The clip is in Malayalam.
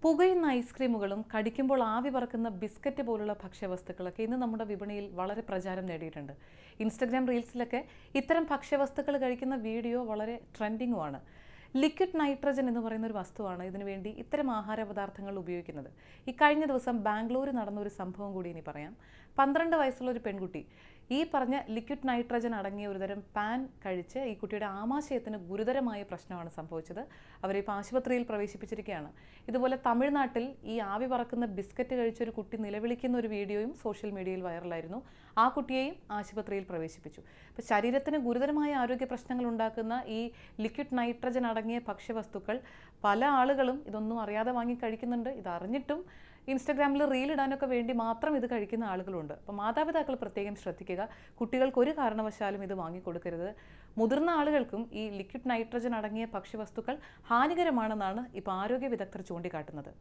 പുകയുന്ന ഐസ്ക്രീമുകളും കടിക്കുമ്പോൾ ആവി പറക്കുന്ന ബിസ്ക്കറ്റ് പോലുള്ള ഭക്ഷ്യവസ്തുക്കളൊക്കെ ഇന്ന് നമ്മുടെ വിപണിയിൽ വളരെ പ്രചാരം നേടിയിട്ടുണ്ട്. ഇൻസ്റ്റഗ്രാം റീൽസിലൊക്കെ ഇത്തരം ഭക്ഷ്യവസ്തുക്കൾ കഴിക്കുന്ന വീഡിയോ വളരെ ട്രെൻഡിങ്ങുമാണ്. ലിക്വിഡ് നൈട്രജൻ എന്ന് പറയുന്ന ഒരു വസ്തുവാണ് ഇതിനുവേണ്ടി ഇത്തരം ആഹാര പദാർത്ഥങ്ങൾ ഉപയോഗിക്കുന്നത്. ഈ കഴിഞ്ഞ ദിവസം ബാംഗ്ലൂർ നടന്ന ഒരു സംഭവം കൂടി ഇനി പറയാം. 12 വയസ്സുള്ള ഒരു പെൺകുട്ടി ഈ പറഞ്ഞ ലിക്വിഡ് നൈട്രജൻ അടങ്ങിയ ഒരുതരം പാൻ കഴിച്ച് ഈ കുട്ടിയുടെ ആമാശയത്തിന് ഗുരുതരമായ പ്രശ്നമാണ് സംഭവിച്ചത്. അവരെ ഇപ്പോൾ ആശുപത്രിയിൽ പ്രവേശിപ്പിച്ചിരിക്കുകയാണ്. ഇതുപോലെ തമിഴ്നാട്ടിൽ ഈ ആവി പറക്കുന്ന ബിസ്ക്കറ്റ് കഴിച്ചൊരു കുട്ടി നിലവിളിക്കുന്ന ഒരു വീഡിയോയും സോഷ്യൽ മീഡിയയിൽ വൈറലായിരുന്നു. ആ കുട്ടിയെയും ആശുപത്രിയിൽ പ്രവേശിപ്പിച്ചു. അപ്പോൾ ശരീരത്തിന് ഗുരുതരമായ ആരോഗ്യ പ്രശ്നങ്ങൾ ഉണ്ടാക്കുന്ന ഈ ലിക്വിഡ് നൈട്രജൻ അടങ്ങിയ ഭക്ഷ്യവസ്തുക്കൾ പല ആളുകളും ഇതൊന്നും അറിയാതെ വാങ്ങി കഴിക്കുന്നുണ്ട്. ഇതറിഞ്ഞിട്ടും ഇൻസ്റ്റഗ്രാമിൽ റീൽ ഇടാനൊക്കെ വേണ്ടി മാത്രം ഇത് കഴിക്കുന്ന ആളുകളുണ്ട്. അപ്പോൾ മാതാപിതാക്കൾ പ്രത്യേകം ശ്രദ്ധിക്കുക. കുട്ടികൾക്ക് ഒരു കാരണവശാലും ഇത് വാങ്ങിക്കൊടുക്കരുത്. മുതിർന്ന ആളുകൾക്കും ഈ ലിക്വിഡ് നൈട്രജൻ അടങ്ങിയ ഭക്ഷ്യവസ്തുക്കൾ ഹാനികരമാണെന്നാണ് ഇപ്പോൾ ആരോഗ്യ വിദഗ്ധർ ചൂണ്ടിക്കാട്ടുന്നത്.